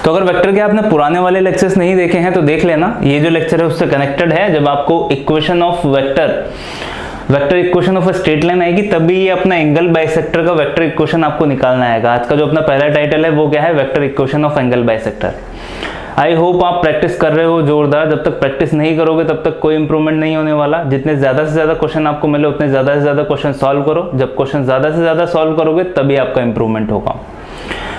तो अगर वेक्टर के आपने पुराने वाले लेक्चर्स नहीं देखे हैं तो देख लेना, ये जो लेक्चर है उससे कनेक्टेड है। जब आपको equation of vector equation of a straight line आएगी तभी ये अपना एंगल बाइसेक्टर का वेक्टर इक्वेशन आपको निकालना आएगा। आज का जो अपना पहला टाइटल है वो क्या है, vector equation of angle bisector. I hope आप प्रैक्टिस कर रहे हो जोरदार। जब तक प्रैक्टिस नहीं करोगे तब तक कोई इंप्रूवमेंट नहीं होने वाला। जितने ज्यादा से ज्यादा क्वेश्चन आपको मिले उतने ज्यादा से ज्यादा क्वेश्चन सॉल्व करो। जब क्वेश्चन ज्यादा से ज्यादा सॉल्व करोगे तभी आपका इंप्रूवमेंट होगा।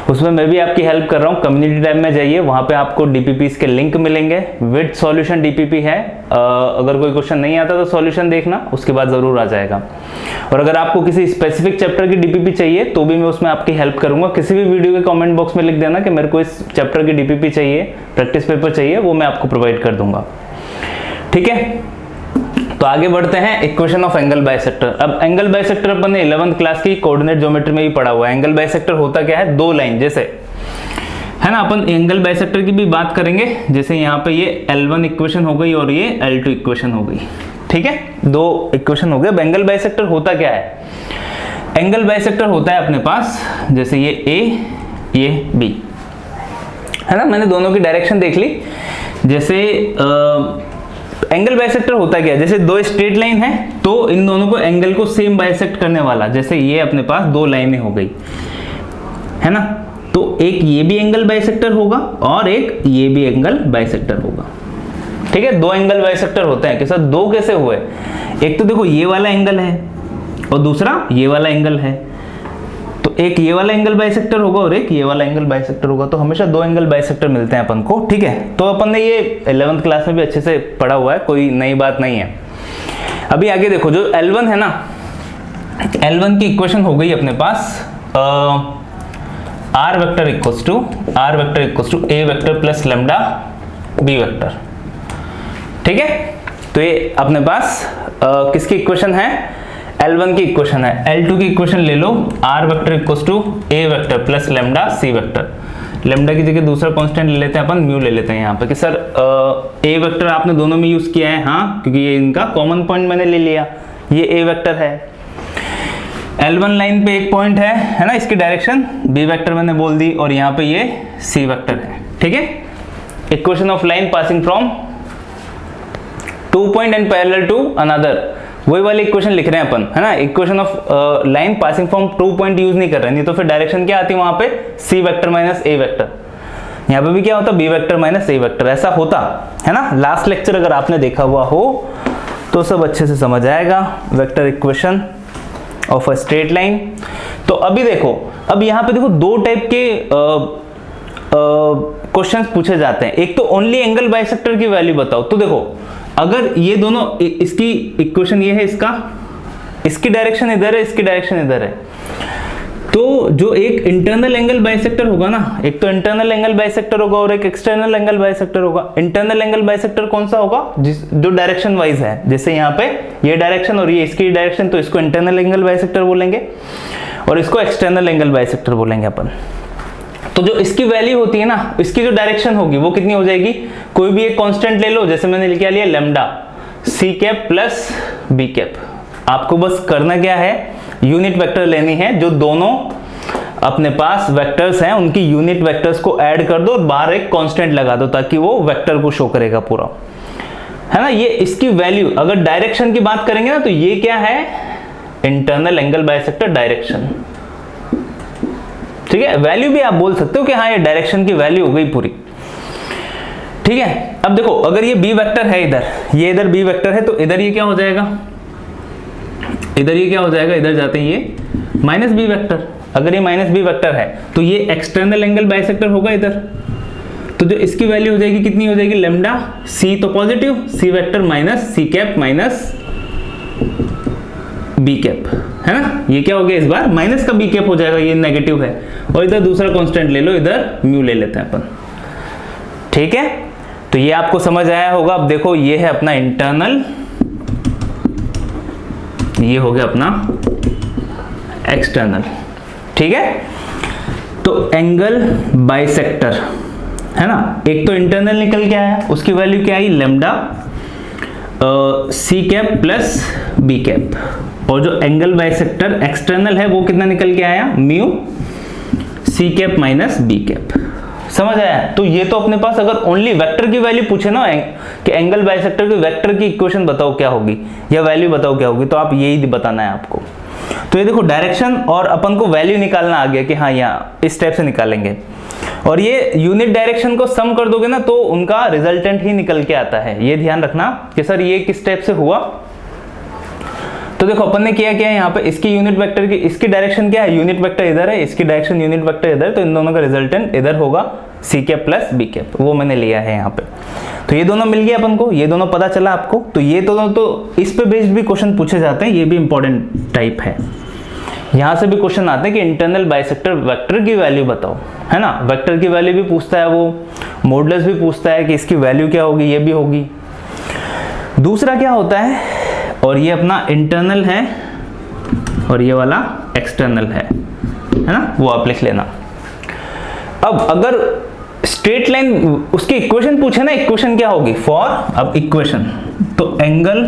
उसमें मैं भी आपकी हेल्प कर रहा हूँ। कम्युनिटी टैब में जाइए, वहाँ पे आपको डीपीपीस के लिंक मिलेंगे। विद सॉल्यूशन डीपीपी है। अगर कोई क्वेश्चन नहीं आता तो सॉल्यूशन देखना, उसके बाद जरूर आ जाएगा। और अगर आपको किसी स्पेसिफिक चैप्टर की डीपीपी चाहिए तो भी मैं उसमें आपकी हेल्प करूंगा। किसी भी वीडियो के कमेंट बॉक्स में लिख देना कि मेरे को इस चैप्टर की डीपीपी चाहिए, प्रैक्टिस पेपर चाहिए, वो मैं आपको प्रोवाइड कर दूंगा। ठीक है, तो आगे बढ़ते हैं इक्वेशन ऑफ एंगल बाइसेक्टर। अब एंगल बाइसेक्टर अपन ने 11th क्लास की कोऑर्डिनेट ज्योमेट्री में भी पढ़ा हुआ है। एंगल बाइसेक्टर होता क्या है, दो लाइन जैसे है ना। अपन एंगल बाइसेक्टर की भी बात करेंगे। जैसे यहाँ पे ये L1 इक्वेशन हो गई और ये L2 इक्वेशन हो गई। ठीक है, दो इक्वेशन हो गए। अब एंगल बाइसेक्टर होता क्या है, एंगल बाइसेक्टर होता है अपने पास जैसे ये A ये B है ना। मैंने दोनों की डायरेक्शन देख ली। जैसे एंगल बाइसेक्टर होता क्या है, जैसे दो स्ट्रेट लाइन है तो इन दोनों को एंगल को सेम बाइसेक्ट करने वाला। जैसे ये अपने पास दो लाइनें हो गई है ना, तो एक ये भी एंगल बाइसेक्टर होगा और एक ये भी एंगल बाइसेक्टर होगा। ठीक है, दो एंगल बाइसेक्टर होते हैं। कैसा, दो कैसे हुए, एक तो देखो ये वाला एंगल है और दूसरा ये वाला एंगल है, तो एक ये वाला एंगल बाइसेक्टर होगा और एक ये वाला एंगल बाइसेक्टर होगा। तो हमेशा दो एंगल बाइसेक्टर मिलते हैं अपन को। ठीक है, तो अपन ने ये 11th क्लास में भी अच्छे से पढ़ा हुआ है, कोई नई बात नहीं है। अभी आगे देखो, जो L1 है ना, L1 की इक्वेशन हो गई अपने पास R vector equals to A vector plus lambda B vector. ठीक है, तो ये अपने पास किसकी इक्वेशन है, L1 की इक्वेशन है। L2 की इक्वेशन ले लो, R vector equals to A vector plus lambda C vector. Lambda की जगह दूसरा कांस्टेंट ले लेते हैं अपन, म्यू ले लेते हैं यहाँ पे कि सर A वेक्टर आपने दोनों में यूज किया है, हाँ, क्योंकि ये इनका कॉमन पॉइंट मैंने ले लिया, ये A वेक्टर है। L1 लाइन पे एक पॉइंट है ना, इसकी डायरेक्शन B वेक्टर मैंने बोल दी और यहाँ पे ये C वेक्टर है। ठीक है, equation of line passing from two point and parallel to another, वही वाली इक्वेशन लिख रहे हैं अपन है ना। Equation of line passing from two point use नहीं कर रहे हैं, नहीं तो फिर डायरेक्शन क्या आती है वहां पे, C vector minus A vector. यहाँ पे भी क्या होता, B vector minus A vector, ऐसा होता है ना। लास्ट लेक्चर अगर आपने देखा हुआ हो तो सब अच्छे से समझ आएगा, vector equation of a straight line. तो अभी देखो, अब यहाँ पे देखो दो टाइप के क्वेश्चंस पूछे जाते हैं। एक तो ओनली एंगल बाइसेक्टर की वैल्यू बताओ। तो देखो, अगर ये दोनों, इसकी इक्वेशन ये है, इसकी डायरेक्शन इधर है, इसकी डायरेक्शन इधर है, तो जो एक इंटरनल एंगल बाइसेक्टर होगा ना, एक तो इंटरनल एंगल बाइसेक्टर होगा और एक एक्सटर्नल एंगल बाइसेक्टर होगा। इंटरनल एंगल बाइसेक्टर कौन सा होगा, जो डायरेक्शन वाइज है। जैसे यहाँ पे ये डायरेक्शन और ये इसकी डायरेक्शन, तो इसको इंटरनल एंगल बाइसेक्टर बोलेंगे और इसको एक्सटर्नल एंगल बाइसेक्टर बोलेंगे अपन। तो जो इसकी वैल्यू होती है ना, इसकी जो डायरेक्शन होगी वो कितनी हो जाएगी, कोई भी एक कांस्टेंट ले लो, जैसे मैंने क्या लिया, lambda C cap plus B cap. आपको बस करना क्या है, यूनिट वेक्टर लेनी है, जो दोनों अपने पास वेक्टर्स हैं उनकी यूनिट वेक्टर्स को ऐड कर दो और बाहर एक कांस्टेंट लगा दो ताकि वो वेक्टर को शो करेगा पूरा, है ना। ये इसकी वैल्यू, अगर डायरेक्शन की बात करेंगे ना तो ये क्या है, इंटरनल एंगल बाइसेक्टर डायरेक्शन। ठीक है, वैल्यू भी आप बोल सकते हो कि हाँ ये डायरेक्शन की वैल्यू हो गई पूरी। ठीक है, अब देखो, अगर ये B वेक्टर है इधर, ये इधर B वेक्टर है, तो इधर ये क्या हो जाएगा, इधर ये क्या हो जाएगा, इधर जाते हैं ये माइनस B वेक्टर। अगर ये माइनस B वेक्टर है तो ये एक्सटर्नल एंगल बाइसेक्टर होगा इधर, तो जो इसकी वैल्यू हो जाएगी कितनी हो जाएगी, लैम्डा C, तो positive C vector minus C cap minus B cap, है ना। ये क्या हो गया, इस बार माइनस का B कैप हो जाएगा, ये नेगेटिव है, और इधर दूसरा कांस्टेंट ले लो, इधर म्यू ले लेते हैं अपन। ठीक है, तो ये आपको समझ आया होगा। अब देखो, ये है अपना इंटरनल, ये हो गया अपना एक्सटर्नल। ठीक है, तो एंगल बाइसेक्टर है ना, एक तो इंटरनल निकल के आया, उसकी वैल्यू क्या आई, lambda C cap plus B cap, और जो एंगल बाइसेक्टर एक्सटर्नल है वो कितना निकल के आया, mu C cap minus B cap. समझ आया? तो ये तो अपने पास अगर ओनली वेक्टर की वैल्यू पूछे ना कि एंगल बाइसेक्टर के वेक्टर की इक्वेशन बताओ क्या होगी या वैल्यू बताओ क्या होगी, तो आप यही बताना है आपको। तो ये देखो डायरेक्शन और अपन को वैल्यू निकालना आ गया कि हाँ यहाँ इस टाइप से निकालेंगे, और ये यूनिट डायरेक्शन को सम कर दोगे ना तो उनका रिजल्टेंट ही निकल के आता है। ये ध्यान रखना कि सर ये किस टाइप से हुआ। तो देखो अपन ने किया क्या है यहाँ पे, इसकी यूनिट वेक्टर की इसकी डायरेक्शन क्या है, यूनिट वेक्टर इधर है, इसकी डायरेक्शन यूनिट वेक्टर इधर, तो इन दोनों का रिजल्टेंट इधर होगा C cap plus B cap, वो मैंने लिया है यहाँ पे। तो ये दोनों मिल गए अपन को, ये दोनों पता चला आपको। तो ये दोनों तो इस पे बेस्ड भी क्वेश्चन पूछे जाते हैं, ये भी इंपॉर्टेंट टाइप है। यहाँ से भी क्वेश्चन आते हैं कि इंटरनल बाइसेक्टर वेक्टर की वैल्यू बताओ, है ना। वेक्टर की वैल्यू भी पूछता है वो, मॉडुलस भी पूछता है कि इसकी वैल्यू क्या होगी, ये भी होगी। दूसरा क्या होता है, और ये अपना इंटरनल है और ये वाला एक्सटर्नल है ना, वो आप लिख लेना। अब अगर स्ट्रेट लाइन उसकी इक्वेशन पूछे ना, इक्वेशन क्या होगी फॉर, अब इक्वेशन तो एंगल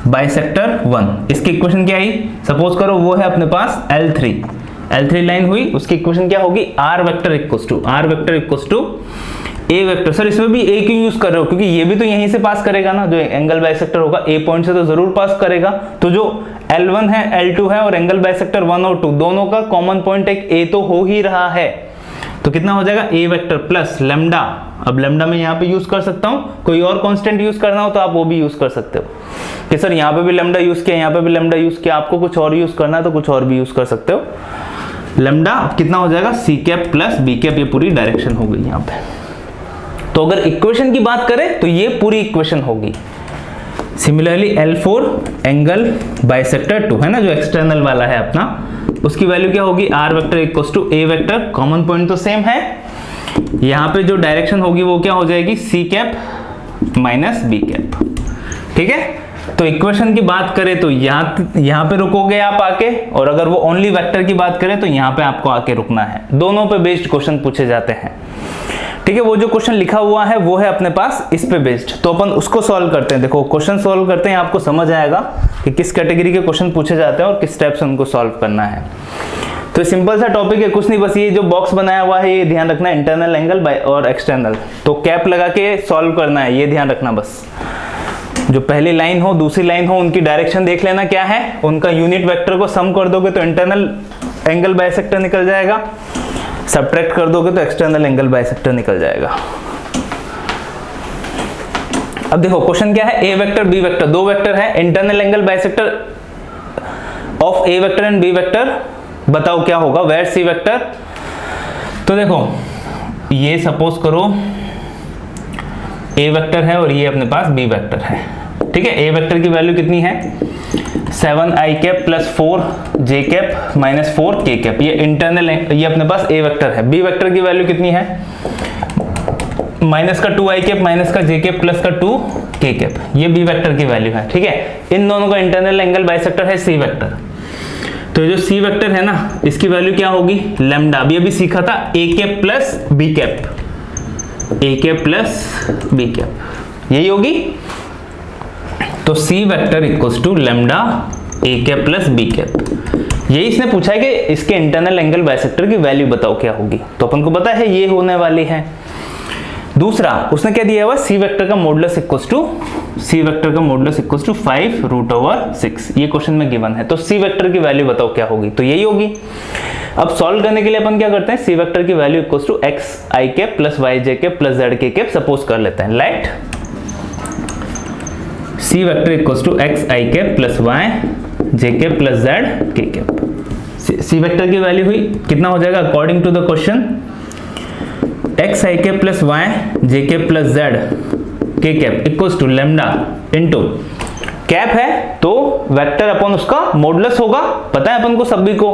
बाइसेक्टर 1, इसकी इक्वेशन क्या है, सपोज करो वो है अपने पास L3 लाइन हुई, उसकी इक्वेशन क्या होगी, R vector equals to A vector. Sir इसमें भी A क्यों यूज कर रहे हो, क्योंकि ये भी तो यहीं से पास करेगा ना, जो एंगल बाइसेक्टर होगा A पॉइंट से तो जरूर पास करेगा। तो जो L1 है L2 है और एंगल बाइसेक्टर 1 और 2 दोनों का कॉमन पॉइंट एक A तो हो ही रहा है, तो कितना हो जाएगा A वेक्टर प्लस लेमडा। अब लेमडा में यहाँ पे यूज कर सकता हूँ, कोई और कांस्टेंट यूज करना हो तो आप वो भी यूज कर सकते हो कि सर यहाँ पे भी लेमडा यूज किया, यहाँ पे भी लेमडा यूज किया, आपको कुछ और यूज करना है तो कुछ और भी यूज कर सकते हो। लेमडा कितना हो जाएगा, C cap plus B cap, ये पूरी डायरेक्शन हो गई यहाँ पे। तो अगर इक्वेशन की बात करें तो ये पूरी इक्वेशन होगी। सिमिलरली L4 एंगल बाइसेक्टर 2 है ना, जो एक्सटर्नल वाला है अपना, उसकी वैल्यू क्या होगी, R vector equals to A vector, common point तो सेम है। यहाँ पे जो डायरेक्शन होगी वो क्या हो जाएगी, C cap minus B cap. ठीक है, तो इक्वेशन की बात करें तो यहाँ पे रुकोगे आप आके, और अगर वो ओनली वेक्टर की बात करें तो यहाँ पे आपको आके रुकना है। दोनों पे बेस्ड क्वेश्चन पूछे जाते हैं। ठीक है, वो जो क्वेश्चन लिखा हुआ है वो है अपने पास इस पे बेस्ड, तो अपन उसको सॉल्व करते हैं। देखो क्वेश्चन सॉल्व करते हैं, आपको समझ आएगा कि किस कैटेगरी के क्वेश्चन पूछे जाते हैं और किस टाइप से उनको सॉल्व करना है। तो सिंपल सा टॉपिक है, कुछ नहीं, बस ये जो बॉक्स बनाया हुआ है ये ध्यान रखना, इंटरनल एंगल और एक्सटर्नल, तो कैप लगा के सॉल्व करना है, ये ध्यान रखना बस। जो पहली लाइन हो दूसरी लाइन हो उनकी डायरेक्शन देख लेना क्या है, उनका यूनिट वेक्टर को सम कर दोगे तो इंटरनल एंगल बाइसेक्टर निकल जाएगा, सब्ट्रैक्ट कर दोगे तो एक्सटर्नल एंगल बाइसेक्टर निकल जाएगा। अब देखो क्वेश्चन क्या है, ए वेक्टर बी वेक्टर, दो वेक्टर है, internal angle bisector of A vector and B vector बताओ क्या होगा, वेयर सी वेक्टर। तो देखो ये सपोज करो ए वेक्टर है और ये अपने पास बी वेक्टर है। ठीक है, ए वेक्टर की वैल्यू कितनी है, 7i cap plus 4j cap minus 4k cap, ये इंटरनल, ये अपने पास ए वेक्टर है। बी वेक्टर की वैल्यू कितनी है, माइनस का 2i कैप माइनस का j कैप प्लस का 2k कैप, ये बी वेक्टर की वैल्यू है। ठीक है, इन दोनों का इंटरनल एंगल बाइसेक्टर है सी वेक्टर। तो जो सी वेक्टर है ना, इसकी वैल्यू क्या होगी, लैम्डा, अभी सीखा था a cap plus b cap, a cap plus b cap, यही होगी। तो C vector equals to lambda a cap plus b cap, यही इसने पूछा है कि इसके इंटरनल एंगल बाइसेक्टर की वैल्यू बताओ क्या होगी, तो अपन को पता है ये होने वाली है। दूसरा उसने क्या दिया हुआ, सी वेक्टर का मॉडुलस इक्वल्स टू 5√6, ये क्वेश्चन में गिवन है। तो सी वेक्टर की वैल्यू बताओ क्या होगी, तो यही होगी। अब सॉल्व करने के लिए अपन क्या करते हैं, सी वेक्टर की value equals to xi cap plus yj cap plus zk cap suppose कर लेते हैं। Let C vector equals to xi cap plus yj cap plus zk cap. C vector की वैल्यू हुई कितना हो जाएगा, according to the question xi cap plus yj cap plus zk cap equals to lambda into cap है तो vector upon उसका modulus होगा, पता है अपन को सभी को।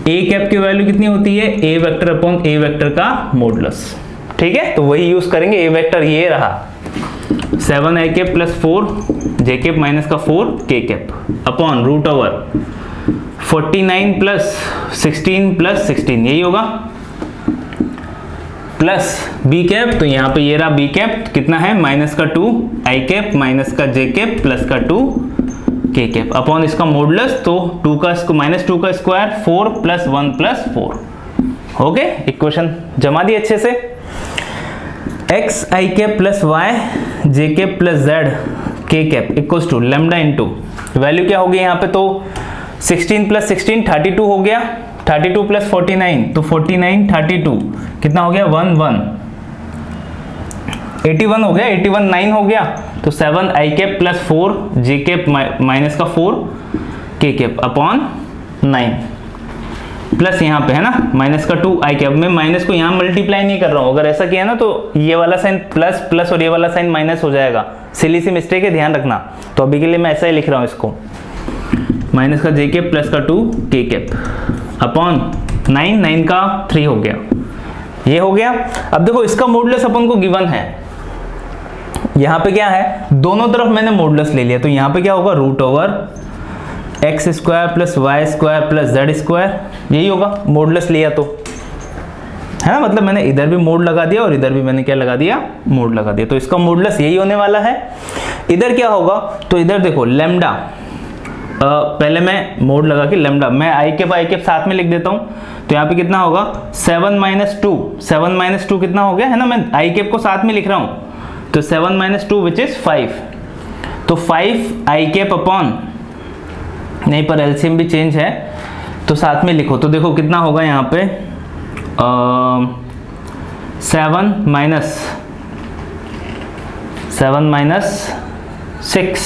a कैप की वैल्यू कितनी होती है, a vector upon a vector का मॉडुलस। ठीक है, तो वही यूज करेंगे, a वेक्टर ये रहा 7i cap plus 4j cap minus का 4k cap upon root over 49 plus 16 plus 16, यही होगा, प्लस बी कैप, तो यहाँ पे ये रहा बी कैप कितना है, माइनस का 2i कैप माइनस का j कैप प्लस का 2k कैप अपॉन इसका मॉडुलस, तो 2 का माइनस 2 का square 4 plus 1 plus 4। Okay, equation जमा दी अच्छे से। X I cap plus Y J cap plus Z K cap equals to lambda into value क्या होगी यहाँ पे, तो 16 प्लस 16 32 हो गया, 32 प्लस 49 तो 49 32 कितना हो गया 1 1 81 हो गया, 81 9 हो गया, तो 7 आई कैप प्लस 4 जे कैप माइनस का 4 के कैप अपॉन 9 प्लस यहाँ पे है ना माइनस का 2 आई कैप। मैं माइनस को यहाँ मल्टीप्लाई नहीं कर रहा हूँ, अगर ऐसा किया ना तो ये वाला साइन प्लस प्लस और ये वाला साइन माइनस हो जाएगा, सिली सी मिस्टेक है, ध्यान रखना। तो अभी के लिए मैं ऐसा ही लिख रहा हूँ इसको, माइनस का जे कैप प्लस का 2 के कैप अपॉन 9 का 3 हो गया, ये हो गया। अब देखो इसका मॉडुलस अपन को गिवन है, यहाँ पे क्या है, दोनों तरफ मैंने मॉडुलस ले लिया, तो यहाँ पे क्या होगा root over X square plus Y square plus Z square, यही होगा मॉडुलस लिया तो, है ना, मतलब मैंने इधर भी मोड लगा दिया और इधर भी मैंने क्या लगा दिया, मोड लगा दिया, तो इसका मॉडुलस यही होने वाला है। इधर क्या होगा, तो इधर देखो लेमडा, पहले मैं मोड लगा के लेमडा, मैं आई कैप साथ में लिख देता हूँ, तो यहाँ पे कितना होगा 7 माइनस 2 कितना हो गया, है ना, मैं आई कैप को साथ में लिख रहा हूँ, तो 7 माइनस 2 विच इज 5, तो 5 आई कैप अपॉन, नहीं पर एलसीएम भी चेंज है तो साथ में लिखो, तो देखो कितना होगा यहाँ पे 7 माइनस 6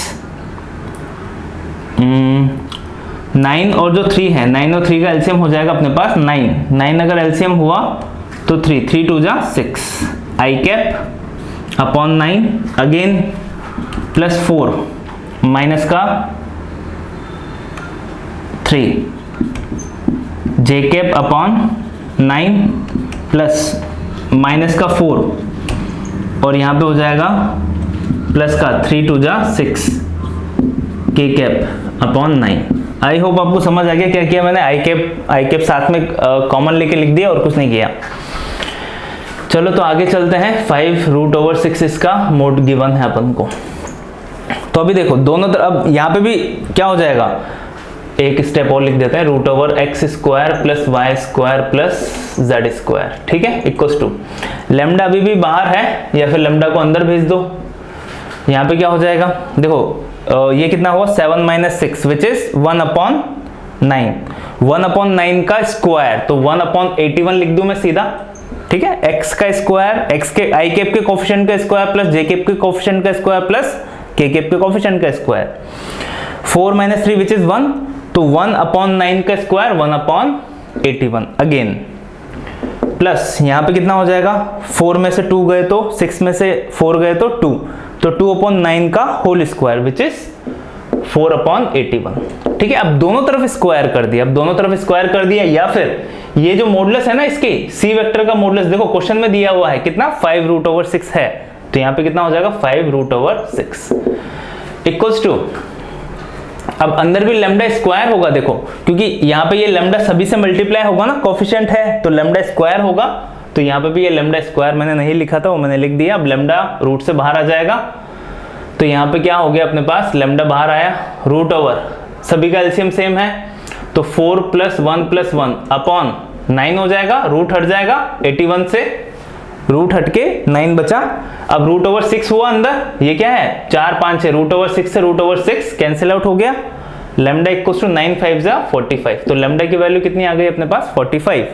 9 और जो 3 है, 9 और 3 का एलसीएम हो जाएगा अपने पास 9 अगर एलसीएम हुआ तो 3 2 जा 6 I cap upon 9 again plus 4 minus का 3 J cap upon 9 plus minus का 4 और यहाँ पे हो जाएगा प्लस का 3 2 जा 6 के कैप अपॉन 9। आई होप आपको समझ आ गया क्या किया मैंने, आई कैप साथ में कॉमन लेके लिख दिया और कुछ नहीं किया। चलो तो आगे चलते हैं, 5 रूट ओवर 6 इसका मोड गिवन है अपन को। तो अभी देखो दोनों तरफ, अब यहाँ पे भी क्या हो जाएगा, एक स्टेप और लिख देते हैं, root over X square plus Y square plus Z square, ठीक है, इक्वल्स टू लेमडा अभी भी बाहर है या फिर लेमडा को अंदर भेज दो। यहाँ पे क्या हो जाएगा, देखो ये कितना हुआ 7 minus 6 which is 1 upon 9, 1 upon 9 का स्क्वायर, तो 1 अपॉन 81 लिख दूं मैं सीधा, ठीक है, एक्स का स्क्वायर, एक्स के आई कैप के कोफिशिएंट का स्क्वायर प्लस जे कैप के कोफिशिएंट का स्क्वायर प्लस के कैप के कोफिशिएंट का स्क्वायर, 4 माइनस 3 विच इज 1, तो 1 अपॉन 9 का स्क्वायर 1 अपॉन 81 अगेन प्लस यहाँ पे कितना हो जाएगा, 4 में से 2 गए तो 6 में से 4 गए तो 2, तो 2 अपॉन 9 का whole square which is 4 upon 81, ठीक है। अब दोनों तरफ स्क्वायर कर दिया, अब दोनों तरफ स्क्वायर कर दिया, या फिर ये जो मॉडुलस है ना इसके सी वेक्टर का मॉडुलस, देखो क्वेश्चन में दिया हुआ है कितना 5 रूट ओवर 6 है, तो यहाँ पे कितना हो जाएगा 5 रूट ओवर 6 इक्वल्स टू, अब अंदर भी लेमडा स्क्वायर होगा, देखो क्योंकि यहाँ पे ये लेमडा सभी से मल्टीप्लाई होगा ना, कोफिशिएंट है तो लेमडा स्क्वायर होगा, तो यहाँ पे भी ये लेमडा स्क्वायर मैंने नहीं लिखा था वो मैंने लिख दिया। अब लेमडा रूट से बाहर आ जाएगा, तो यहाँ पे क्या हो गया अपने पास, लेमडा बाहर आया, रूट ओवर सभी का एलसीएम सेम है, तो 4 प्लस 1 अपॉन 9 हो जाएगा, रूट हट जाएगा 81 से, रूट हटके 9 बचा। अब रूट ओवर 6 हुआ अंदर, ये क्या है 4 5 है, रूट ओवर 6 से रूट ओवर 6 कैंसिल आउट हो गया, लेमडा इक्वल्स टू 9 5 जा 45, तो लेमडा की वैल्यू कितनी आ गई अपने पास 45।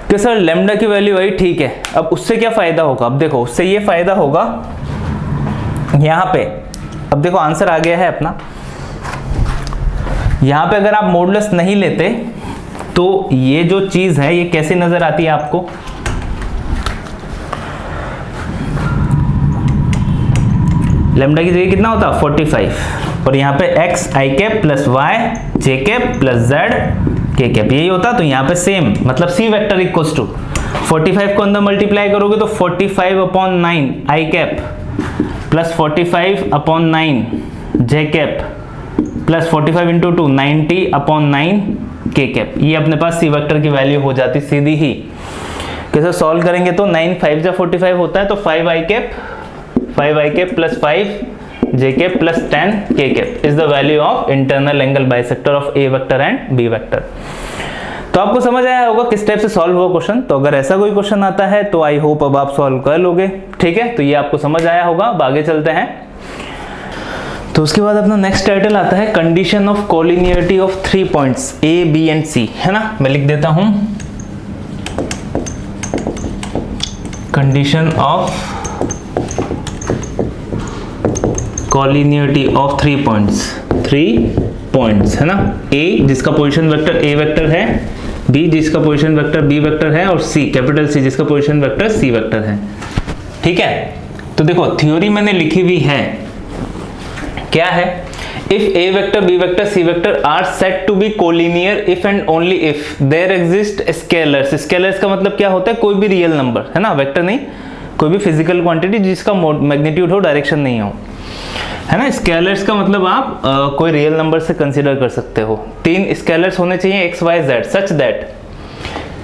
तो सर लेमडा की वैल्यू आई, ठीक है, अब उससे क्या फायदा होगा, अब देखो उससे ये फायदा होगा यहाँ पे, अब देखो आंसर आ गया है अपना, यहाँ पे अगर आप मॉडुलस नहीं लेते तो ये जो चीज है ये कैसे नजर आती है आपको, लेमडा की जगह कितना होता 45 और यहाँ पे x I cap plus Y J cap plus Z K cap यही होता, तो यहाँ पे सेम मतलब सी वेक्टर इक्वल्स टू 45 को अंदर मल्टीप्लाई करोगे तो 45 अपॉन 9 आई कैप प्लस 45 अपॉन 9 जे कैप प्लस 45 इंटू 2 90 अपॉन 9 के कैप, ये अपने पास सी वेक्टर की वैल्यू हो जाती सीधी ही। कैसे सॉल्व करेंगे तो 9 5 जा 45 होता है, तो 5 I cap plus 5 J cap plus 10 K cap is the value of internal angle bisector of A vector and B vector. तो आपको समझ आया होगा किस टाइप से सॉल्व हुआ क्वेश्चन। तो अगर ऐसा कोई क्वेश्चन आता है तो आई होप अब आप सॉल्व कर लोगे, ठीक है। तो ये आपको समझ आया होगा। अब आगे चलते हैं। तो उसके बाद अपना नेक्स्ट टाइटल आता है condition of collinearity of 3 points A B and C, है ना। मैं लिख देता हूं condition of collinearity of 3 points, है ना। ए जिसका पोजीशन वेक्टर ए वेक्टर है, बी जिसका पोजीशन वेक्टर बी वेक्टर है, और सी कैपिटल सी जिसका पोजीशन वेक्टर सी वेक्टर है, ठीक है। तो देखो थ्योरी मैंने लिखी हुई है, क्या है, if A vector B vector C vector are set to be collinear if and only if there exist scalars. Scalars का मतलब क्या होता है, कोई भी रियल नंबर, है ना, वेक्टर नहीं, कोई भी फिजिकल क्वांटिटी जिसका मैग्नीट्यूड हो, डायरेक्शन नहीं हो, है ना। स्केलर्स का मतलब आप कोई रियल नंबर से कंसीडर कर सकते हो। 3 स्केलर्स होने चाहिए X Y Z such that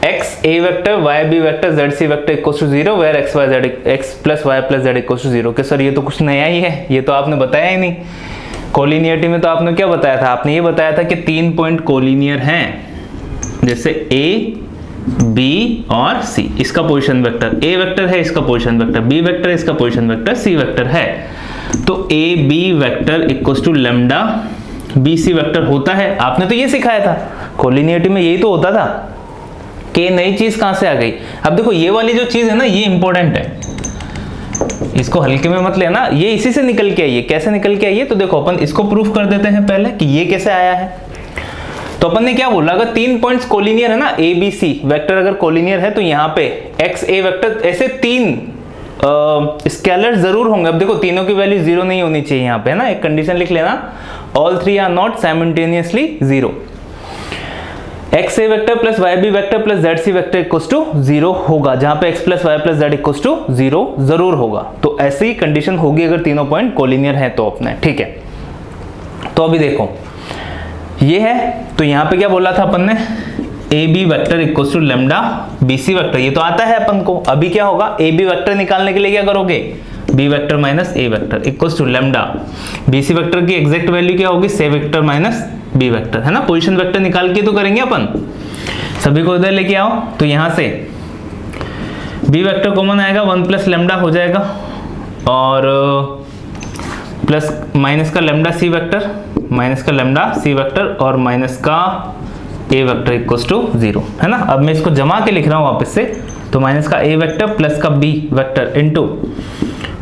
X A vector Y B vector Z C vector equals to 0 where X Y Z X plus Y plus Z equals to 0। कि sir ये तो कुछ नया ही है, ये तो आपने बताया ही नहीं। कोलिनियरिटी में तो आपने क्या बताया था, आपने ये बताया था कि 3 पॉइंट कोलिनियर हैं, जैसे ए बी और सी, इसका पोजीशन वेक्टर ए वेक्टर है, इसका पोजीशन वेक्टर बी वेक्टर है, इसका पोजीशन वेक्टर सी वेक्टर है। तो A B vector equals to lambda B C vector होता है। आपने तो ये सिखाया था, कोलिनियरिटी में यही तो होता था कि नई चीज कहां से आ गई। अब देखो ये वाली जो चीज है ना, ये इंपॉर्टेंट है, इसको हल्के में मत लेना, ये इसी से निकल के आई है। कैसे निकल के आई है, तो देखो अपन इसको प्रूफ कर देते हैं पहले कि ये कैसे आया है। तो अपन ने क्या बोला, अगर 3 पॉइंट्स कोलिनियर है ना, ए बी सी वेक्टर अगर कोलिनियर है तो यहाँ पे एक्स ए वेक्टर ऐसे 3 स्केलर जरूर होंगे। अब देखो तीनों की वैल्यू 0 नहीं होनी चाहिए यहाँ पे, है ना। एक कंडीशन लिख लेना, all 3 are not simultaneously 0। X A vector plus Y B vector plus Z C vector equals to 0 होगा, जहां पे X plus Y plus Z equals to 0 जरूर होगा। तो ऐसी कंडीशन होगी अगर तीनों पॉइंट कोलिनियर है तो अपने, ठीक है। तो अभी देखो ये है, तो यहाँ पे क्या बोला था अपन ने, A B vector equals to lambda B C vector, ये तो आता है अपन को। अभी क्या होगा, ए बी वेक्टर निकालने के लिए क्या करोगे, B vector minus A vector equals to lambda B C vector की एग्जैक्ट वैल्यू क्या होगी, C vector minus B vector, है ना। पोजीशन वेक्टर निकाल के तो करेंगे अपन, सभी को इधर लेके आओ। तो यहां से बी वेक्टर कॉमन आएगा, 1 प्लस लैम्डा हो जाएगा, और प्लस माइनस का लैम्डा सी वेक्टर, माइनस का लैम्डा सी वेक्टर और माइनस का ए वेक्टर इक्वल्स टू 0, है ना। अब मैं इसको जमा के लिख रहा हूं वापस से, तो माइनस का ए वेक्टर प्लस का B vector into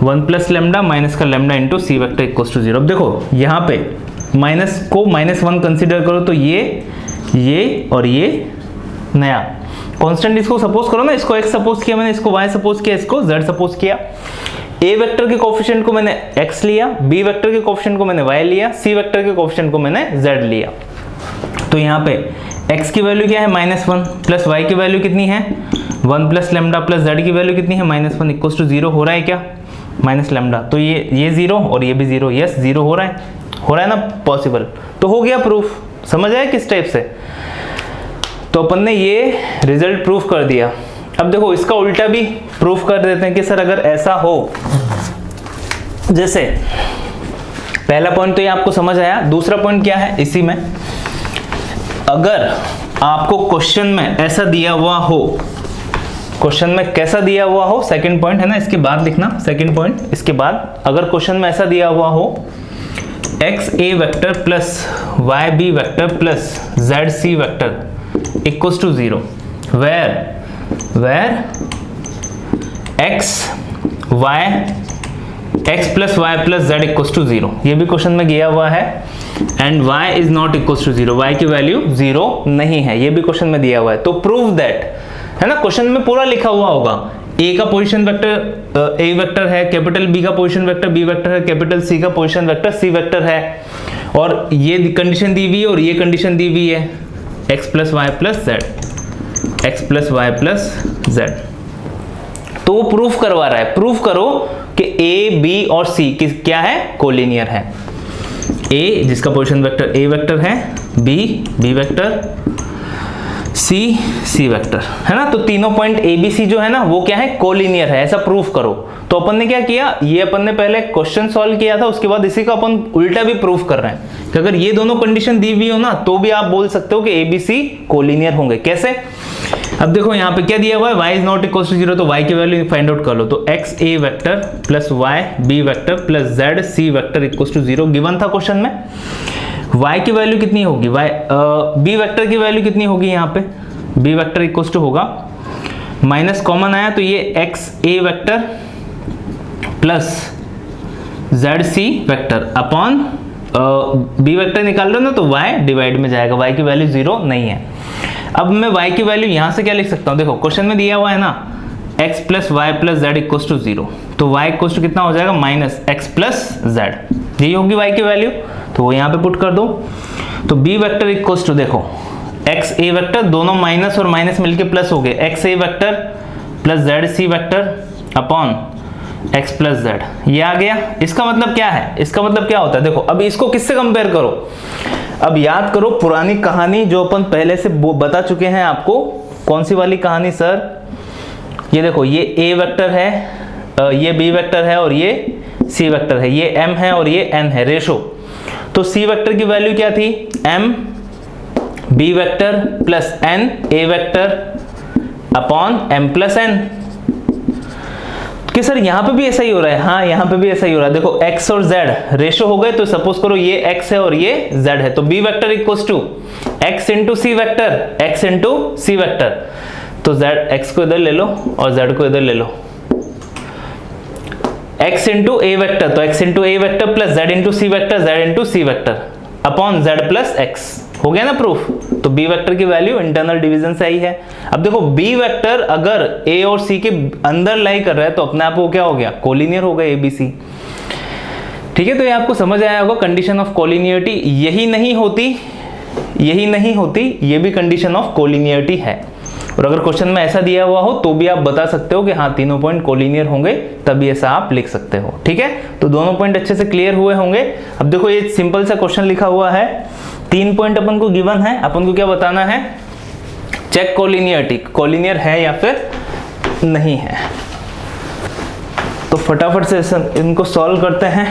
1 plus lambda minus का lambda into C vector equals to 0। अब देखो यहाँ पे माइनस को -1 कंसीडर करो, तो ये और ये नया कांस्टेंट इसको सपोज करो ना, इसको x सपोज किया मैंने, इसको y सपोज किया, इसको z सपोज किया। a वेक्टर के कोएफिशिएंट को मैंने x लिया, b वेक्टर के कोएफिशिएंट को मैंने y लिया, c वेक्टर के कोएफिशिएंट को मैंने z लिया। तो यहाँ पे x की वैल्यू क्या है, -1 प्लस y की वैल्यू कितनी है, 1 प्लस लैम्डा प्लस z की वैल्यू कितनी है, -1 इक्वल्स टू 0 हो रहा है क्या, माइनस लैम्डा। तो ये 0 और ये भी 0, यस 0 हो रहा है ना, पॉसिबल। तो हो गया प्रूफ, समझ आया किस टाइप से। तो अपन ने ये रिजल्ट प्रूफ कर दिया। अब देखो इसका उल्टा भी प्रूफ कर देते हैं कि सर अगर ऐसा हो, जैसे पहला पॉइंट तो ये आपको समझ आया। दूसरा पॉइंट क्या है इसी में, अगर आपको क्वेश्चन में ऐसा दिया हुआ हो, क्वेश्चन में कैसा दिया हुआ हो, सेकंड पॉइंट है ना, इसके बाद लिखना सेकंड पॉइंट, इसके बाद अगर क्वेश्चन में ऐसा दिया हुआ हो X A vector plus Y B vector plus Z C vector equals to 0 where x plus Y plus Z equals to 0, ये भी क्वेश्चन में दिया हुआ है, and y is not equals to 0, y की वैल्यू 0 नहीं है, ये भी क्वेश्चन में दिया हुआ है। तो प्रूव दैट, है ना, क्वेश्चन में पूरा लिखा हुआ होगा, a का पोजीशन वेक्टर a वेक्टर है, कैपिटल B का पोजीशन वेक्टर B वेक्टर है, कैपिटल C का पोजीशन वेक्टर C वेक्टर है, और ये कंडीशन दी हुई है और ये कंडीशन दी हुई है, x plus Y plus Z, X plus Y plus Z. तो वो प्रूफ करवा रहा है, प्रूफ करो कि ए बी और सी क्या है, कोलिनियर है। ए जिसका पोजीशन वेक्टर ए वेक्टर है, B B vector, C vector, है ना। तो तीनों पॉइंट ए बी सी जो है ना वो क्या है, कोलिनियर है, ऐसा प्रूफ करो। तो अपन ने क्या किया, ये अपन ने पहले क्वेश्चन सॉल्व किया था, उसके बाद इसी का अपन उल्टा भी प्रूफ कर रहे हैं कि अगर ये दोनों कंडीशन दी हुई हो ना तो भी आप बोल सकते हो कि ए बी सी कोलिनियर होंगे। कैसे? अब देखो यहाँ पे क्या दिया हुआ है, y is not equal to 0, तो y की वैल्यू फाइंड आउट कर लो। तो x a vector plus y b vector plus z c vector equal to 0 given था क्वेश्चन में। y की वैल्यू कितनी होगी, b वेक्टर की वैल्यू कितनी होगी, यहाँ पे b वेक्टर इक्वल टू होगा, माइनस कॉमन आया तो ये x a vector plus z c vector upon b vector निकाल लो ना तो y डिवाइड में जाएगा, y की वैल्यू 0 नहीं है। अब मैं y की वैल्यू यहां से क्या लिख सकता हूं, देखो क्वेश्चन में दिया हुआ है ना x plus Y plus Z equal to 0, तो y इक्वल टू कितना हो जाएगा, माइनस एक्स प्लस जेड, यही होगी y की वैल्यू, तो वो यहां पे पुट कर दो। तो b वेक्टर इक्वल टू देखो x a वेक्टर, दोनों माइनस और माइनस मिलके प्लस हो गए, x a vector plus Z C vector upon x plus Z, ये आ गया। इसका मतलब क्या है, इसका मतलब क्या होता है, देखो अब इसको किससे कंपेयर करो, अब याद करो पुरानी कहानी जो अपन पहले से बता चुके हैं आपको। कौन सी वाली कहानी सर, ये देखो ये a वेक्टर है, ये b वेक्टर है और ये c वेक्टर है, ये m है और ये n है, रेशो। तो c वेक्टर की वैल्यू क्या थी, m b vector plus n a vector upon m plus n। कि सर यहाँ पे भी ऐसा ही हो रहा है, हाँ यहाँ पे भी ऐसा ही हो रहा है। देखो x और z रेशो हो गए, तो सपोज करो ये x है और ये z है, तो b vector equals to x into C vector, x into C vector, तो z x को इधर ले लो और z को इधर ले लो, x इंटू a वेक्टर, तो x into a vector plus z into C vector, z into C vector upon z plus x, हो गया ना प्रूफ। तो b वेक्टर की वैल्यू इंटरनल डिवीजन से आई है। अब देखो b वेक्टर अगर a और c के अंदर लाई कर रहा है तो अपने आप वो क्या हो गया, कोलिनियर हो गया a b c। ठीक है, तो ये आपको समझ आया होगा कंडीशन ऑफ कोलिनियरिटी, यही नहीं होती, ये भी कंडीशन ऑफ कोलिनियरिटी है। और अगर क्वेश्चन में ऐसा दिया हुआ हो तो भी आप बता सकते हो कि हाँ तीनों पॉइंट कोलिनियर होंगे, तभी ऐसा आप लिख सकते हो। ठीक है, तो दोनों पॉइंट अच्छे से क्लियर हुए होंगे। अब देखो ये सिंपल सा क्वेश्चन लिखा हुआ है, 3 पॉइंट अपन को गिवन है, अपन को क्या बताना है, चेक कोलिनियरिटी, कोलिनियर है या फिर नहीं है। तो फटाफट से इनको सॉल्व करते हैं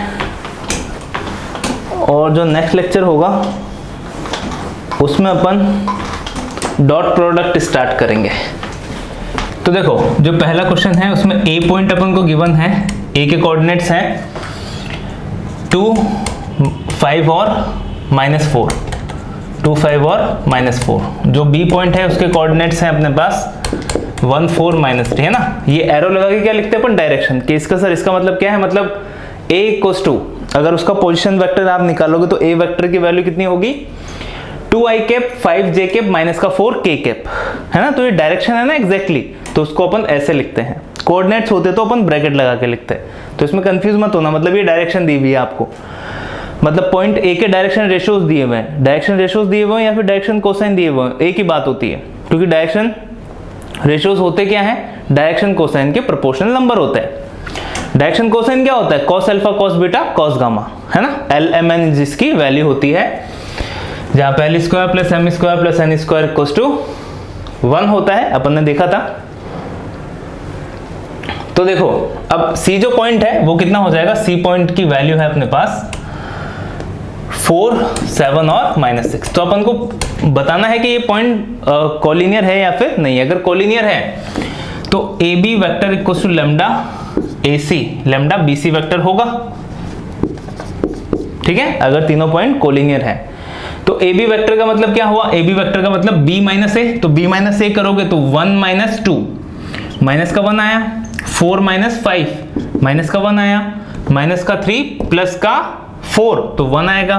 और जो नेक्स्ट लेक्चर होगा उसमें अपन डॉट प्रोडक्ट स्टार्ट करेंगे। तो देखो जो पहला क्वेश्चन है उसमें ए पॉइंट अपन को गिवन है, ए के कोऑर्डिनेट्स हैं 2, 5 और -4, 2, 5 और -4। जो बी पॉइंट है उसके कोऑर्डिनेट्स हैं अपने पास 1, 4, -3, है ना। ये एरो लगा के क्या लिखते हैं अपन, डायरेक्शन, कि इसका सर इसका मतलब क्या है, मतलब a इक्वल्स टू, अगर उसका पोजीशन वेक्टर आप निकालोगे तो a वेक्टर की वैल्यू कितनी होगी, 2i cap 5j cap minus का 4k कैप, है ना। तो ये डायरेक्शन है ना एग्जैक्टली, तो उसको अपन ऐसे लिखते हैं। कोऑर्डिनेट्स होते तो अपन ब्रैकेट लगा के लिखते हैं, तो इसमें कंफ्यूज मत होना, मतलब ये डायरेक्शन दी हुई है आपको, मतलब पॉइंट ए के डायरेक्शन रेशियोज दिए हुए हैं, डायरेक्शन रेशियोज दिए हुए हैं या फिर डायरेक्शन कोसाइन दिए हुए हैं, एक ही बात होती है, क्योंकि डायरेक्शन रेशियोज होते क्या है, डायरेक्शन कोसाइन के प्रोपोर्शनल नंबर होते हैं। डायरेक्शन कोसाइन क्या होता है, cos alpha cos beta cos gamma, है ना, LMN जिसकी वैल्यू होती है, जहां पे L² plus M² plus N² equals to 1 होता है, अपन ने देखा था। तो देखो अब C जो पॉइंट है वो कितना हो जाएगा, C पॉइंट की वैल्यू है अपने पास 4, 7 और -6। तो अपन को बताना है कि ये पॉइंट कोलिनियर है या फिर नहीं। अगर कोलिनियर है तो AB vector equals to lambda AC lambda BC vector होगा, ठीक है, अगर तीनों पॉइंट कोलिनियर है। तो AB वेक्टर का मतलब क्या हुआ, AB वेक्टर का मतलब B माइनस A, तो B माइनस A करोगे तो 1 - 2, माइनस का 1 आया, 4 - 5 माइनस का 1 आया, माइनस का 3 प्लस का 4 तो 1 आएगा।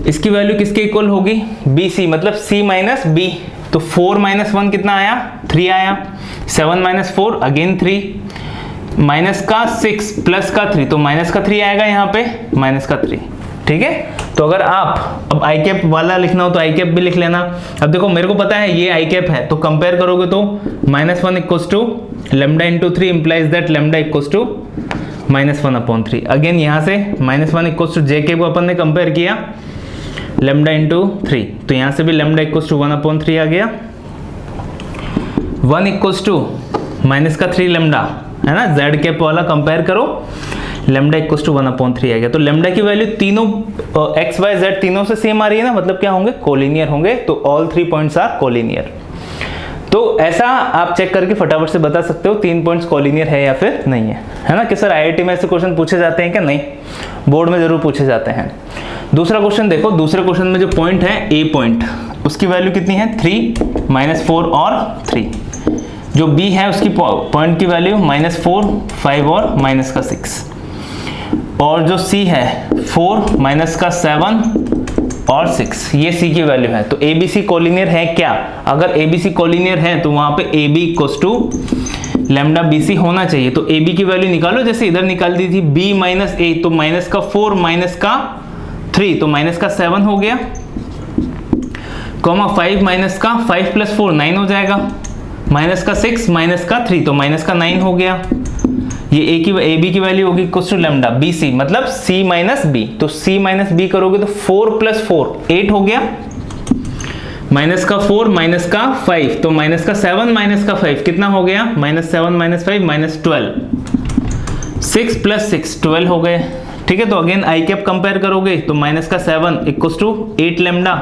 इसकी वैल्यू किसके इक्वल होगी, BC, मतलब C माइनस B, तो 4 - 1 कितना आया, 3 आया, 7 - 4 अगेन 3, माइनस का 6 प्लस का 3 तो माइनस का 3 आएगा यहाँ पे, माइनस का 3, ठीक है। तो अगर आप अब आई कैप वाला लिखना हो तो आई कैप भी लिख लेना। अब देखो मेरे को पता है ये आई कैप है, तो कंपेयर करोगे तो -1 equals to lambda into 3 implies that lambda equals to -1/3। Again यहाँ से -1 इक्वल्स टू जे के को अपन ने कंपेयर किया लैम्डा इंटू 3, तो यहाँ से भी लैम्डा इक्वल्स टू 1/3 आ गया। 1 इक्वल्स टू माइनस का 3 लैम्डा, है ना, जेड कैप वाला कंपेयर करो, लेमडा इक्वल्स टू 1/3 आ गया। तो लेमडा की वैल्यू तीनों एक्स वाई जेड तीनों से सेम आ रही है ना, मतलब क्या होंगे, कोलिनियर होंगे। तो ऑल 3 पॉइंट्स आर कोलिनियर। तो ऐसा आप चेक करके फटाफट से बता सकते हो 3 पॉइंट्स कोलिनियर है या फिर नहीं है ना। कि सर आईआईटी में ऐसे क्वेश्चन पूछे जाते हैं क्या? नहीं, बोर्ड में जरूर पूछे जाते हैं। दूसरा क्वेश्चन देखो, दूसरे क्वेश्चन में जो पॉइंट है ए पॉइंट, उसकी वैल्यू कितनी है 3, -4 और 3। जो बी है उसकी पॉइंट की वैल्यू -4, 5 और -6। और जो सी है 4, -7 और 6, ये सी की वैल्यू है। तो ए बी सी कोलिनियर है क्या? अगर ए बी सी कोलिनियर है तो वहां पे A B equals to lambda B C होना चाहिए। तो ए बी की वैल्यू निकालो, जैसे इधर निकाल दी थी b माइनस ए, तो माइनस का 4 माइनस का 3 तो माइनस का 7 हो गया, कॉमा 5 माइनस का 5 + 4 9 हो जाएगा, माइनस का 6 माइनस का 3 तो माइनस का 9 हो गया। ये ए बी की वैल्यू होगी equal to lambda B C, मतलब सी माइनस बी। तो सी माइनस बी करोगे तो 4 + 4 8 हो गया, माइनस का 4 माइनस का 5 तो माइनस का 7 माइनस का 5 कितना हो गया, -7 - 5 -12, 6 + 6 12 हो गए। ठीक है, तो अगेन आई कैप कंपेयर करोगे तो माइनस का 7 इक्वल टू 8 लैम्डा,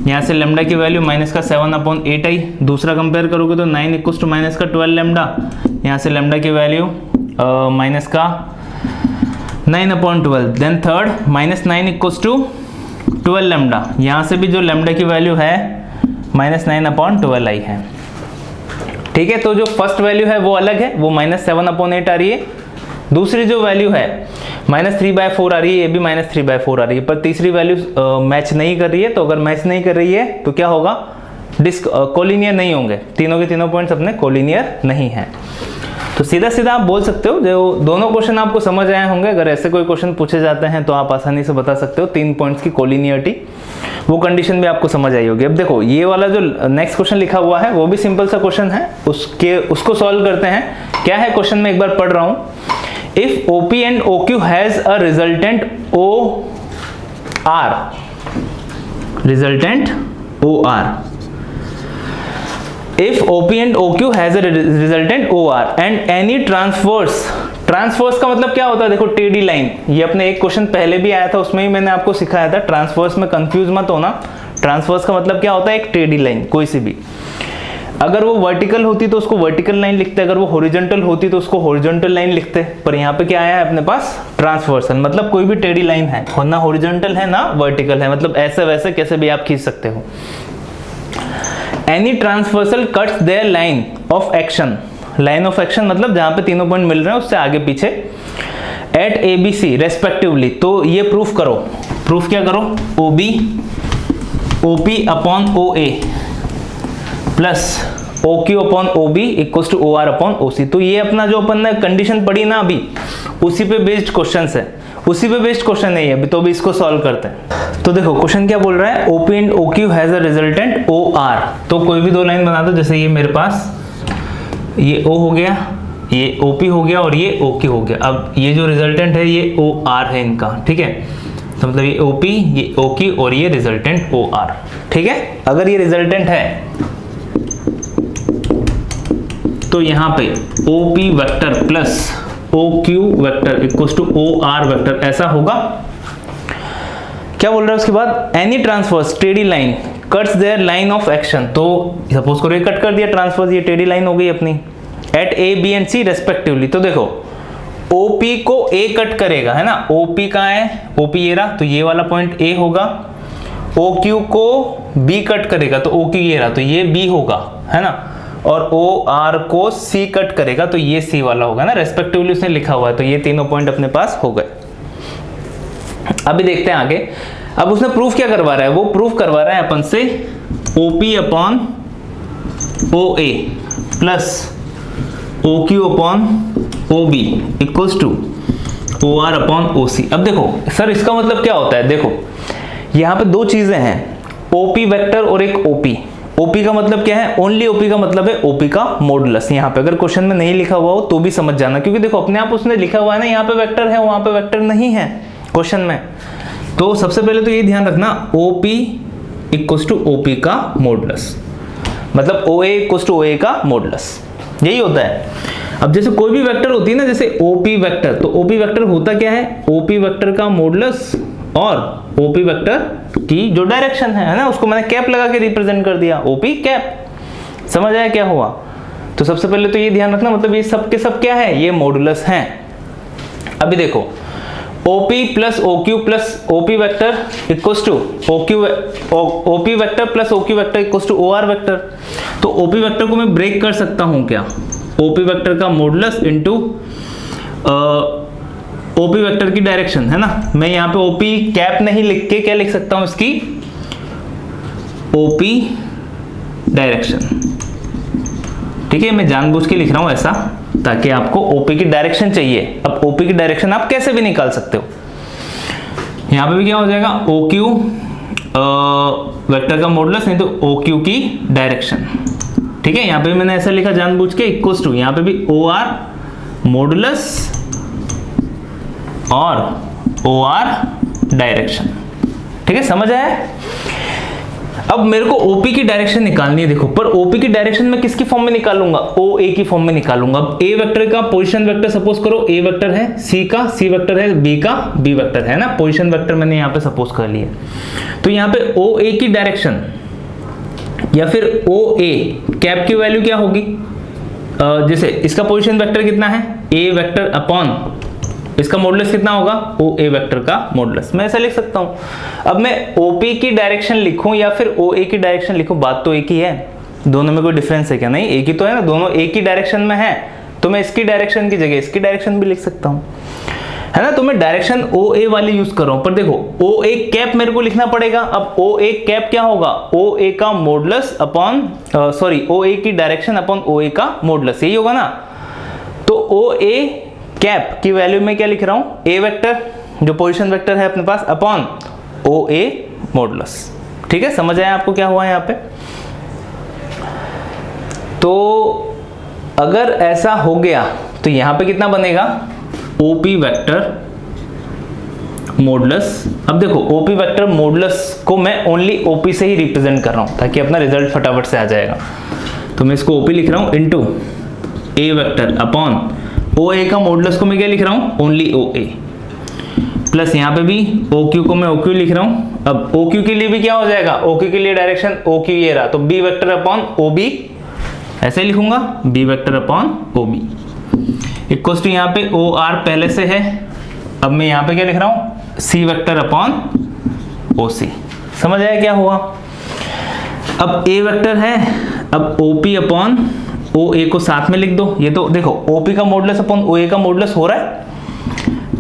यहाँ से लैम्डा की वैल्यू माइनस का 7/8 आई। दूसरा कंपेयर करोगे तो 9 इक्वल टू माइनस का 12 लैम्डा, यहाँ से लैम्डा की वैल्यू माइनस का 9/12। Then third -9 equal to 12 lambda, यहाँ से भी जो लैम्डा की वैल्यू है -9/12 आई है। ठीक है, तो जो फर्स्ट वैल्यू है वो अलग है, वो -7/8 आ रही है। दूसरी जो वैल्यू है -3/4 आ रही है, ये भी -3/4 आ रही है, पर तीसरी वैल्यू मैच नहीं कर रही है। तो अगर मैच नहीं कर रही है तो क्या होगा, कोलिनियर नहीं होंगे, तीनों के तीनों पॉइंट्स अपने कोलिनियर नहीं है। तो सीधा सीधा आप बोल सकते हो, जो दोनों क्वेश्चन आपको समझ आए होंगे। अगर ऐसे कोई क्वेश्चन पूछे जाते हैं तो आप आसानी से बता सकते हो 3 पॉइंट्स की कोलिनियरिटी, वो कंडीशन भी आपको समझ आई होगी। अब देखो ये वाला जो नेक्स्ट क्वेश्चन लिखा हुआ है वो भी सिंपल सा क्वेश्चन है, उसको सॉल्व करते हैं। क्या है क्वेश्चन में एक बार पढ़ रहा हूं। If OP and OQ has a resultant OR, resultant OR, if OP and OQ has a resultant OR and any transverse का मतलब क्या होता है, देखो टेढ़ी लाइन, ये अपने एक क्वेश्चन पहले भी आया था, उसमें ही मैंने आपको सिखाया था। ट्रांसवर्स में कंफ्यूज मत होना, ट्रांसवर्स का मतलब क्या होता है, एक टेढ़ी लाइन कोई सी भी। अगर वो वर्टिकल होती तो उसको वर्टिकल लाइन लिखते, अगर वो हॉरिजॉन्टल होती तो उसको हॉरिजॉन्टल लाइन लिखते। पर यहाँ पे क्या आया है अपने पास, ट्रांसवर्सल, मतलब कोई भी टेढ़ी लाइन है, ना हॉरिजॉन्टल है ना वर्टिकल है, मतलब ऐसे वैसे कैसे भी आप खींच सकते हो। Any transversal cuts their line of action, line of action मतलब जहां पे तीनों पॉइंट मिल रहे हैं उससे आगे पीछे, at A B C respectively. तो ये प्रूफ करो, प्रूफ क्या करो, OP upon OA plus OQ upon OB equals to OR upon OC। तो ये अपना जो अपन ने कंडीशन पढ़ी ना अभी, उसी पे बेस्ड क्वेश्चन है, उसी पे बेस्ड क्वेश्चन नहीं है अभी, तो अभी इसको सॉल्व करते हैं। तो देखो क्वेश्चन क्या बोल रहा है, OP and OQ has a resultant OR। तो कोई भी दो लाइन बना दो, जैसे ये मेरे पास ये O हो गया, ये OP हो गया और ये OQ हो गया। अब ये जो रिजल्टेंट है ये OR है इनका, ठीक है। तो मतलब ये OP, ये OQ और ये रिजल्टेंट OR, ठीक है। अगर ये रिजल्टेंट है तो यहाँ पे OP vector plus OQ vector equals to OR vector, ऐसा होगा। क्या बोल रहा है उसके बाद, एनी ट्रांसवर्स टेढ़ी line cuts their line of action. तो सपोज करो ये कट कर दिया ट्रांसवर्स, ये टेढ़ी लाइन हो गई अपनी, at A B and C respectively. तो देखो OP को A कट करेगा, है ना, OP कहाँ है, OP ये रहा, तो ये वाला पॉइंट A होगा। OQ को B कट करेगा तो OQ ये रहा, तो ये B होगा, है ना। और OR को C कट करेगा तो ये C वाला होगा ना, रेस्पेक्टिवली उसने लिखा हुआ है। तो ये तीनों पॉइंट अपने पास हो गए। अभी देखते हैं आगे। अब उसने प्रूफ क्या करवा रहा है, वो प्रूफ करवा रहा है अपन से OP upon OA plus OQ upon OB equals to OR upon OC। अब देखो सर इसका मतलब क्या होता है, देखो यहाँ पे दो चीजें हैं, OP वेक्टर और एक OP। OP का मतलब क्या है, ओनली OP का मतलब है OP का मॉडुलस। यहाँ पे अगर क्वेश्चन में नहीं लिखा हुआ हो तो भी समझ जाना, क्योंकि देखो अपने आप उसने लिखा हुआ है ना, यहाँ पे वेक्टर है वहां पे वेक्टर नहीं है क्वेश्चन में। तो सबसे पहले तो ये ध्यान रखना, OP इक्वल्स टू OP का मॉडुलस, मतलब OA इक्वल्स टू OA का मॉडुलस, यही होता है। अब जैसे कोई भी वेक्टर होती है ना, जैसे ओपी वेक्टर, तो ओपी वेक्टर होता क्या है, ओपी वेक्टर का मॉडुलस और ओपी वेक्टर की जो डायरेक्शन है ना, उसको मैंने कैप लगा के रिप्रेजेंट कर दिया, ओपी कैप। समझ आया क्या हुआ? तो सबसे पहले तो ये ध्यान रखना, मतलब ये सब के सब क्या है, ये मॉडुलस हैं। अभी देखो OP plus OQ plus OP vector equals to OP vector plus OQ vector equals to OR vector. तो OP वेक्टर को मैं ब्रेक कर सकता हूं क्या, OP वेक्टर का मॉडुलस इनटू OP वेक्टर की डायरेक्शन, है ना। मैं यहाँ पे OP कैप नहीं लिख के क्या लिख सकता हूं, इसकी OP डायरेक्शन। ठीक है, मैं जानबूझ के लिख रहा हूं ऐसा ताकि आपको OP की डायरेक्शन चाहिए। अब OP की डायरेक्शन आप कैसे भी निकाल सकते हो, यहां पे भी क्या हो जाएगा, OQ वेक्टर का मॉडुलस नहीं तो OQ की डायरेक्शन। ठीक है, यहां पे मैंने ऐसा लिखा जानबूझ के, इक्वल्स टू, यहां पे भी OR मॉडुलस और OR डायरेक्शन। ठीक है, समझ आया? अब मेरे को OP की डायरेक्शन निकालनी है, देखो, पर OP की डायरेक्शन मैं किसकी फॉर्म में निकालूंगा, OA की फॉर्म में निकालूंगा। अब A वेक्टर का पोजीशन वेक्टर सपोज करो A वेक्टर है, C का C वेक्टर है, B का B वेक्टर है ना, पोजीशन वेक्टर मैंने यहाँ पे सपोज कर लिया। तो यहाँ पे OA की डायरेक्शन या फिर OA कैप की वैल्यू क्या होगी, जैसे इसका पोजीशन वेक्टर कितना है, A वेक्टर अपॉन इसका मॉडुलस कितना होगा, OA वेक्टर का मॉडुलस। मैं ऐसा लिख सकता हूं। अब मैं OP की डायरेक्शन लिखूं या फिर OA की डायरेक्शन लिखूं, बात तो एक ही है, दोनों में कोई डिफरेंस है क्या, नहीं, एक ही तो है ना, दोनों एक ही डायरेक्शन में है। तो मैं इसकी डायरेक्शन की जगह इसकी डायरेक्शन भी लिख सकता हूं, है ना। तो मैं डायरेक्शन OA वाली यूज कर रहा हूं, पर देखो OA कैप मेरे को लिखना पड़ेगा। अब OA कैप क्या होगा, OA का मॉडुलस अपॉन OA की डायरेक्शन अपॉन OA का मॉडुलस, यही होगा ना। तो OA कैप की वैल्यू में क्या लिख रहा हूं, A वेक्टर जो पोजीशन वेक्टर है अपने पास अपॉन OA मॉडुलस। ठीक है, समझ आया आपको क्या हुआ यहाँ पे? तो अगर ऐसा हो गया तो यहां पे कितना बनेगा, OP वेक्टर मॉडुलस। अब देखो OP वेक्टर मॉडुलस को मैं ओनली OP से ही रिप्रेजेंट कर रहा हूं ताकि अपना रिजल्ट फटाफट से आ जाएगा। तो मैं इसको OP लिख रहा हूं into A vector upon OA का मॉडुलस को मैं क्या लिख रहा हूं, ओनली OA, प्लस यहां पे भी OQ को मैं OQ लिख रहा हूं। अब OQ के लिए भी क्या हो जाएगा, OQ के लिए डायरेक्शन OQ ये रहा, तो B वेक्टर अपॉन OB ऐसे लिखूंगा, B vector upon OB equals to, यहां पे OR पहले से है, अब मैं यहां पे क्या लिख रहा हूं, C वेक्टर अपॉन OC। समझ आया क्या हुआ? अब A वेक्टर है, अब OP अपॉन OA को साथ में लिख दो, ये तो देखो OP का मॉडुलस अपॉन OA का मॉडुलस हो रहा है,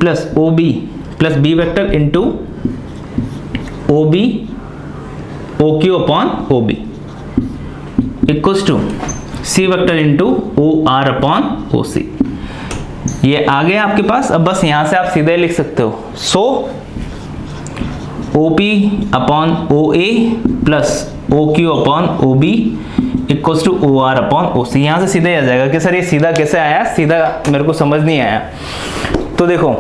plus OB plus B vector into OB OQ upon OB equals to C vector into OR upon OC। ये आ गया आपके पास। अब बस यहां से आप सीधे लिख सकते हो, so OP upon OA plus OQ upon OB equals to OR upon OC। यहां से सीधा ही आ जाएगा कि सर ये सीधा कैसे आया, सीधा मेरे को समझ नहीं आया। तो देखो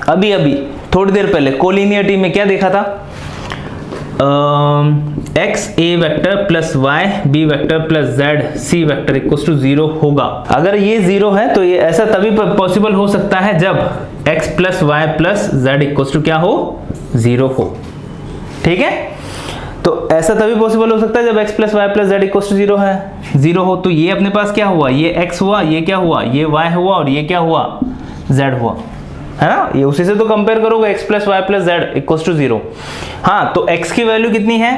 अभी थोड़ी देर पहले कोलिनियरिटी में क्या देखा था, x a vector plus y b vector plus z c vector equals to 0 होगा। अगर ये 0 है तो ये ऐसा तभी पॉसिबल हो सकता है जब x plus Y plus z equals to क्या हो, 0 हो। ठीक है, तो ऐसा तभी पॉसिबल हो सकता है जब x plus Y plus Z equal to 0 है, 0 हो। तो ये अपने पास क्या हुआ, ये x हुआ, ये क्या हुआ, ये y हुआ और ये क्या हुआ, z हुआ, है ना। ये उसी से तो कंपेयर करोगे, x plus Y plus Z equal to 0। हाँ, तो x की वैल्यू कितनी है,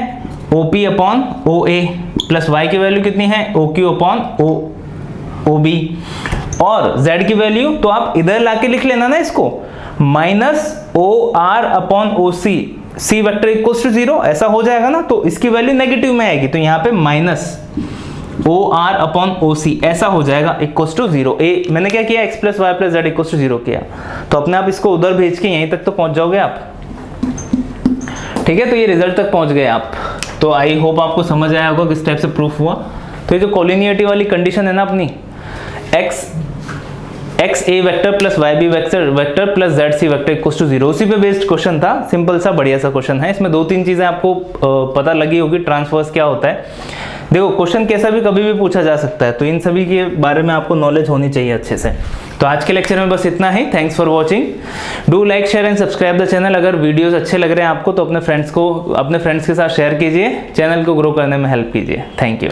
OP upon OA plus y की वैल्यू कितनी है, OQ अपॉन OB, और z की वैल्यू तो आप इधर लाके लिख लेना ना इसको, minus OR upon OC, C vector equals to 0, ऐसा हो जाएगा ना। तो इसकी वैल्यू नेगेटिव में आएगी, तो यहाँ पे माइनस OR अपॉन OC ऐसा हो जाएगा इक्वल्स टू 0। मैंने क्या किया, x plus Y plus Z equals to 0 किया, तो अपने आप इसको उधर भेज के यहीं तक तो पहुंच जाओगे आप। ठीक है, तो ये रिजल्ट तक पहुंच गए आप। तो आई होप आपको समझ आया होगा किस टाइप से प्रूफ हुआ। तो ये जो कोलिनियरिटी वाली कंडीशन है ना अपनी, x x A vector plus Y B vector plus Z C vector equals to 0, उसी पे बेस्ड क्वेश्चन था, सिंपल सा बढ़िया सा क्वेश्चन है। इसमें 2-3 चीजें आपको पता लगी होगी, ट्रांसवर्स क्या होता है। देखो क्वेश्चन कैसा भी कभी भी पूछा जा सकता है, तो इन सभी के बारे में आपको नॉलेज होनी चाहिए अच्छे से। तो आज के लेक्चर में बस इतना ही। Thanks for watching. Do like share and subscribe the channel. अगर वीडियोस अच्छे लग रहे हैं आपको तो अपने फ्रेंड्स के साथ शेयर कीजिए, चैनल को ग्रो करने में हेल्प कीजिए। Thank you.